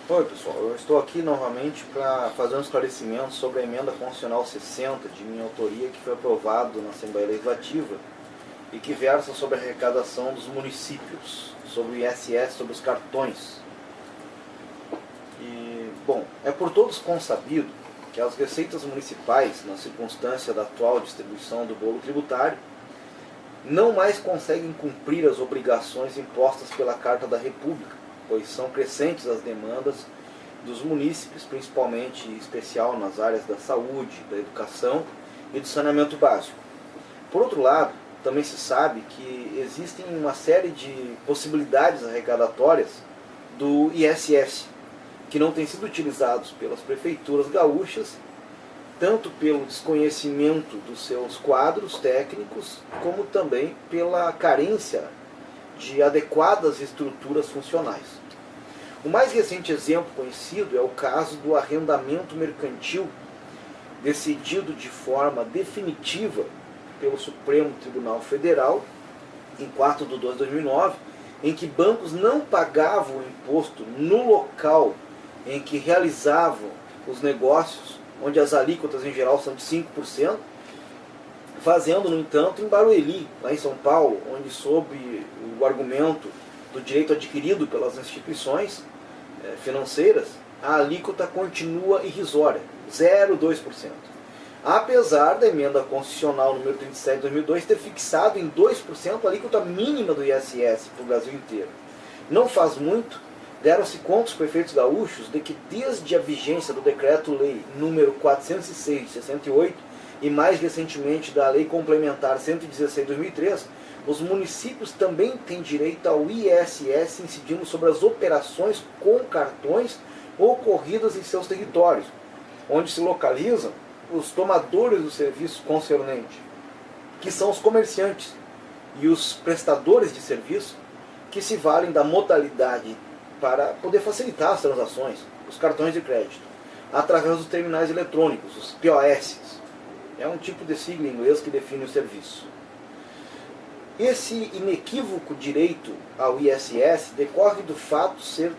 Oi pessoal, eu estou aqui novamente para fazer um esclarecimento sobre a emenda constitucional 60 de minha autoria que foi aprovado na Assembleia Legislativa e que versa sobre a arrecadação dos municípios, sobre o ISS, sobre os cartões. E, bom, é por todos consabido que as receitas municipais, na circunstância da atual distribuição do bolo tributário, não mais conseguem cumprir as obrigações impostas pela Carta da República, pois são crescentes as demandas dos munícipes, principalmente em especial nas áreas da saúde, da educação e do saneamento básico. Por outro lado, também se sabe que existem uma série de possibilidades arrecadatórias do ISS, que não têm sido utilizados pelas prefeituras gaúchas, tanto pelo desconhecimento dos seus quadros técnicos, como também pela carência de adequadas estruturas funcionais. O mais recente exemplo conhecido é o caso do arrendamento mercantil, decidido de forma definitiva pelo Supremo Tribunal Federal, em 4 de 2 de 2009, em que bancos não pagavam o imposto no local em que realizavam os negócios, onde as alíquotas em geral são de 5%, fazendo, no entanto, em Barueri, lá em São Paulo, onde, sob o argumento do direito adquirido pelas instituições financeiras, a alíquota continua irrisória, 0,2%. Apesar da emenda constitucional número 37 de 2002 ter fixado em 2% a alíquota mínima do ISS para o Brasil inteiro. Não faz muito, deram-se conta os prefeitos gaúchos de que desde a vigência do Decreto-Lei número 406 de 68, e mais recentemente da Lei Complementar 116 de 2003, os municípios também têm direito ao ISS incidindo sobre as operações com cartões ocorridas em seus territórios, onde se localizam os tomadores do serviço concernente, que são os comerciantes, e os prestadores de serviço, que se valem da modalidade para poder facilitar as transações, os cartões de crédito, através dos terminais eletrônicos, os POS. É um tipo de sigla em inglês que define o serviço. Esse inequívoco direito ao ISS decorre do fato de ser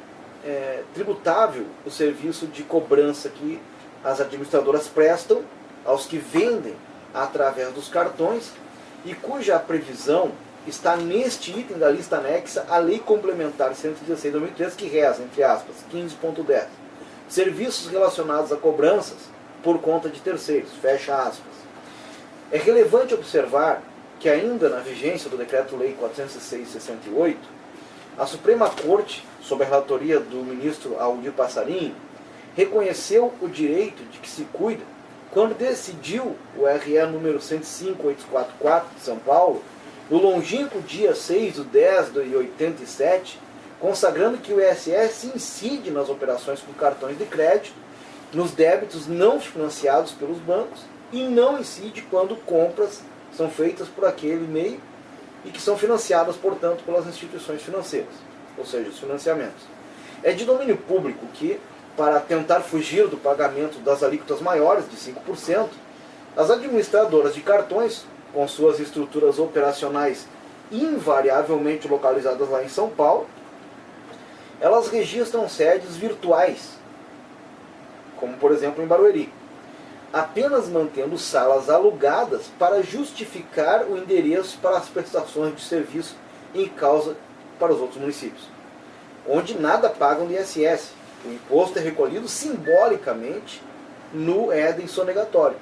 tributável o serviço de cobrança que as administradoras prestam aos que vendem através dos cartões e cuja previsão está neste item da lista anexa à Lei Complementar 116 de 2003, que reza, entre aspas, 15.10, serviços relacionados a cobranças por conta de terceiros, fecha aspas. É relevante observar que ainda na vigência do Decreto-Lei 406 de 68, a Suprema Corte, sob a relatoria do ministro Aldir Passarinho, reconheceu o direito de que se cuida quando decidiu o RE número 105844 de São Paulo, no longínquo dia 6 de 10 de 87, consagrando que o ISS incide nas operações com cartões de crédito, nos débitos não financiados pelos bancos, e não incide quando compras são feitas por aquele meio e que são financiadas, portanto, pelas instituições financeiras, ou seja, os financiamentos. É de domínio público que, para tentar fugir do pagamento das alíquotas maiores de 5%, as administradoras de cartões, com suas estruturas operacionais invariavelmente localizadas lá em São Paulo, elas registram sedes virtuais, como por exemplo em Barueri, apenas mantendo salas alugadas para justificar o endereço para as prestações de serviço em causa para os outros municípios, onde nada pagam de ISS. O imposto é recolhido simbolicamente no Éden sonegatório.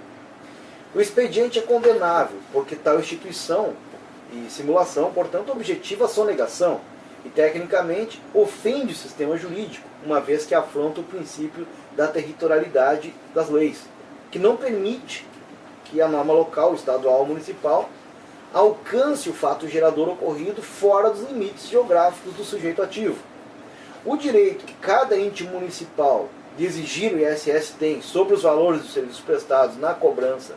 O expediente é condenável, porque tal instituição e simulação, portanto, objetiva a sonegação e, tecnicamente, ofende o sistema jurídico, uma vez que afronta o princípio da territorialidade das leis, que não permite que a norma local, estadual ou municipal alcance o fato gerador ocorrido fora dos limites geográficos do sujeito ativo. O direito que cada ente municipal de exigir o ISS tem sobre os valores dos serviços prestados na cobrança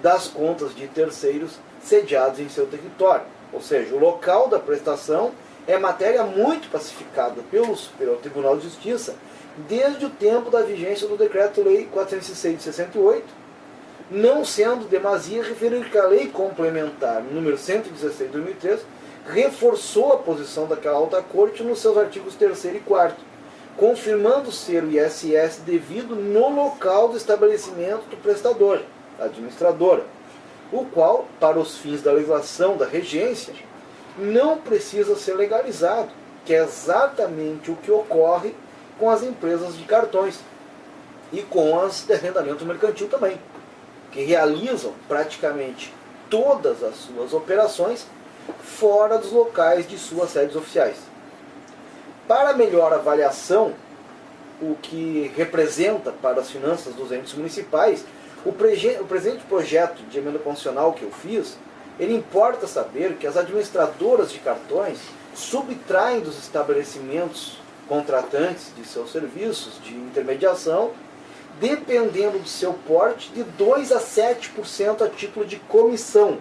das contas de terceiros sediados em seu território. Ou seja, o local da prestação é matéria muito pacificada pelo Superior Tribunal de Justiça desde o tempo da vigência do Decreto-Lei 406 de 68, não sendo demasia referir que a Lei Complementar número 116 de 2003 reforçou a posição daquela alta corte nos seus artigos 3º e 4º, confirmando ser o ISS devido no local do estabelecimento do prestador, a administradora, o qual, para os fins da legislação da regência, não precisa ser legalizado, que é exatamente o que ocorre com as empresas de cartões e com as de arrendamento mercantil também, que realizam praticamente todas as suas operações fora dos locais de suas sedes oficiais. Para melhor avaliação, o que representa para as finanças dos entes municipais, o presente projeto de emenda constitucional que eu fiz, ele importa saber que as administradoras de cartões subtraem dos estabelecimentos contratantes de seus serviços de intermediação, dependendo do seu porte, de 2 a 7% a título de comissão.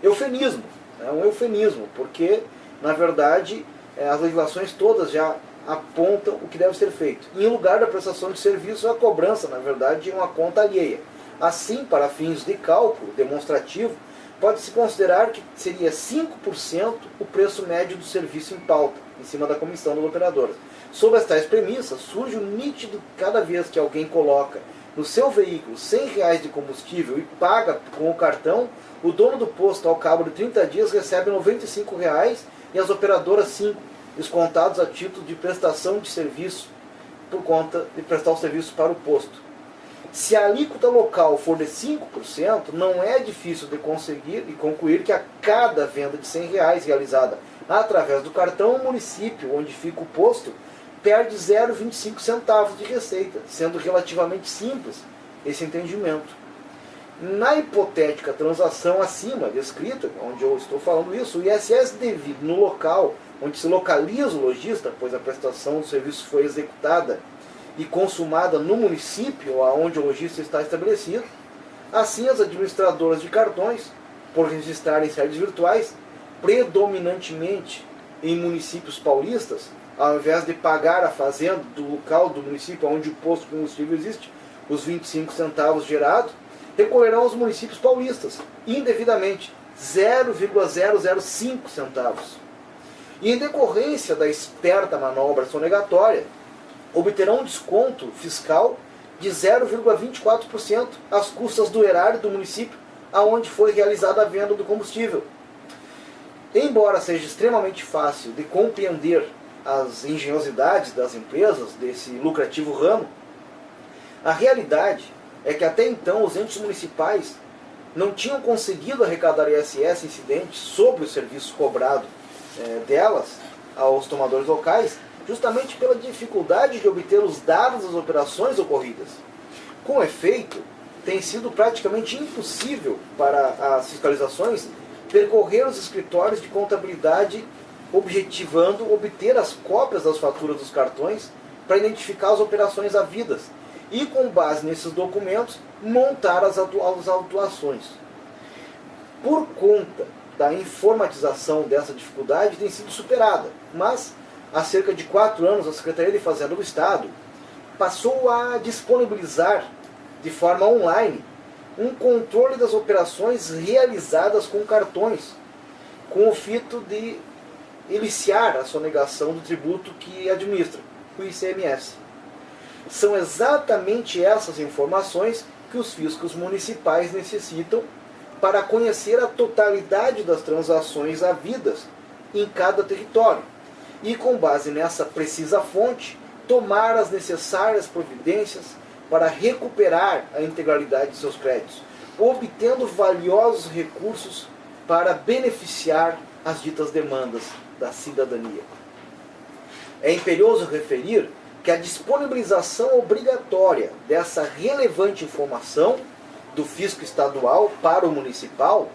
Eufemismo, é um eufemismo, porque, na verdade, as legislações todas já apontam o que deve ser feito. Em lugar da prestação de serviço, a cobrança, na verdade, é uma conta alheia. Assim, para fins de cálculo demonstrativo, pode-se considerar que seria 5% o preço médio do serviço em pauta, em cima da comissão das operadoras. Sob as tais premissas, surge o nítido cada vez que alguém coloca no seu veículo R$100 de combustível e paga com o cartão, o dono do posto, ao cabo de 30 dias, recebe R$95 e as operadoras 5, descontados a título de prestação de serviço, por conta de prestar o serviço para o posto. Se a alíquota local for de 5%, não é difícil de conseguir e concluir que a cada venda de R$100 realizada através do cartão, o município onde fica o posto perde 0,25 centavos de receita, sendo relativamente simples esse entendimento. Na hipotética transação acima descrita, onde eu estou falando isso, o ISS devido no local onde se localiza o lojista, pois a prestação do serviço foi executada e consumada no município onde o lojista está estabelecido, assim as administradoras de cartões, por registrarem sedes virtuais, predominantemente em municípios paulistas, ao invés de pagar a fazenda do local do município onde o posto de combustível existe, os 25 centavos gerados, recorrerão aos municípios paulistas, indevidamente, 0,005 centavos. E em decorrência da esperta manobra sonegatória, obterão um desconto fiscal de 0,24% às custas do erário do município aonde foi realizada a venda do combustível. Embora seja extremamente fácil de compreender as engenhosidades das empresas desse lucrativo ramo, a realidade é que até então os entes municipais não tinham conseguido arrecadar ISS incidente sobre o serviço cobrado delas aos tomadores locais, justamente pela dificuldade de obter os dados das operações ocorridas. Com efeito, tem sido praticamente impossível para as fiscalizações percorrer os escritórios de contabilidade objetivando obter as cópias das faturas dos cartões para identificar as operações havidas e, com base nesses documentos, montar as autuações. Por conta da informatização dessa dificuldade, tem sido superada, mas há cerca de 4 anos a Secretaria de Fazenda do Estado passou a disponibilizar de forma online um controle das operações realizadas com cartões, com o fito de iniciar a sonegação do tributo que administra, o ICMS. São exatamente essas informações que os fiscos municipais necessitam para conhecer a totalidade das transações havidas em cada território e, com base nessa precisa fonte, tomar as necessárias providências para recuperar a integralidade de seus créditos, obtendo valiosos recursos para beneficiar as ditas demandas da cidadania. É imperioso referir que a disponibilização obrigatória dessa relevante informação do fisco estadual para o municipal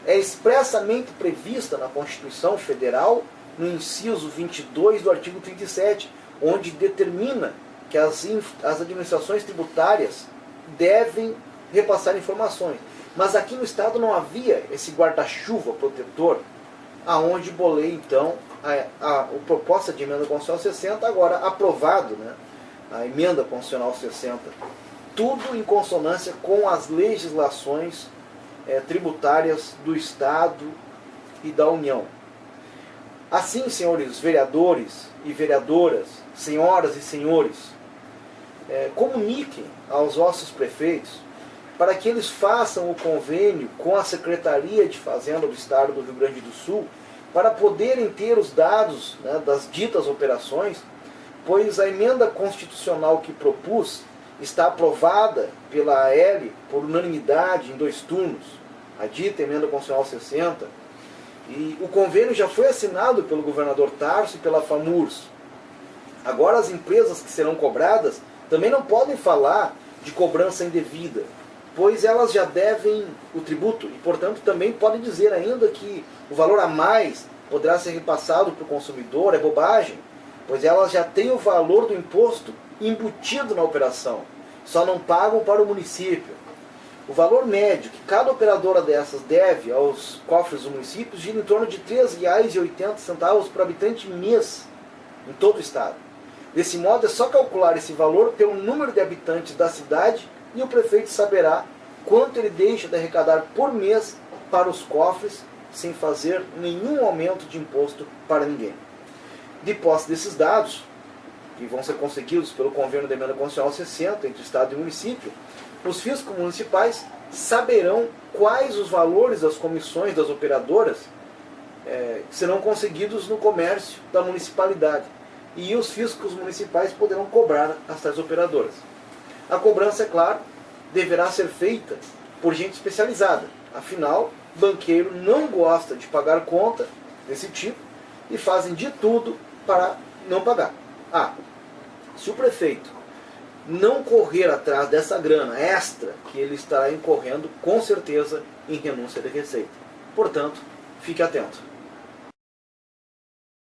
é expressamente prevista na Constituição Federal, no inciso 22 do artigo 37, onde determina que as administrações tributárias devem repassar informações. Mas aqui no Estado não havia esse guarda-chuva protetor, aonde bolei então a proposta de emenda constitucional 60, agora aprovado, né, a emenda constitucional 60, tudo em consonância com as legislações tributárias do Estado e da União. Assim, senhores vereadores e vereadoras, senhoras e senhores, comuniquem aos vossos prefeitos para que eles façam o convênio com a Secretaria de Fazenda do Estado do Rio Grande do Sul para poderem ter os dados, né, das ditas operações, pois a emenda constitucional que propus está aprovada pela AL por unanimidade em 2 turnos, a dita emenda constitucional 60, e o convênio já foi assinado pelo governador Tarso e pela FAMURS. Agora as empresas que serão cobradas também não podem falar de cobrança indevida, pois elas já devem o tributo e, portanto, também podem dizer ainda que o valor a mais poderá ser repassado para o consumidor. É bobagem, pois elas já têm o valor do imposto embutido na operação, só não pagam para o município. O valor médio que cada operadora dessas deve aos cofres do município gira em torno de R$ 3,80 por habitante mês em todo o estado. Desse modo, é só calcular esse valor pelo número de habitantes da cidade e o prefeito saberá quanto ele deixa de arrecadar por mês para os cofres, sem fazer nenhum aumento de imposto para ninguém. De posse desses dados, que vão ser conseguidos pelo convênio da emenda constitucional 60 entre Estado e município, os fiscos municipais saberão quais os valores das comissões das operadoras que serão conseguidos no comércio da municipalidade. E os fiscos municipais poderão cobrar as tais operadoras. A cobrança, é claro, deverá ser feita por gente especializada. Afinal, banqueiro não gosta de pagar conta desse tipo e fazem de tudo para não pagar. Se o prefeito não correr atrás dessa grana extra, que ele estará incorrendo com certeza em renúncia de receita. Portanto, fique atento.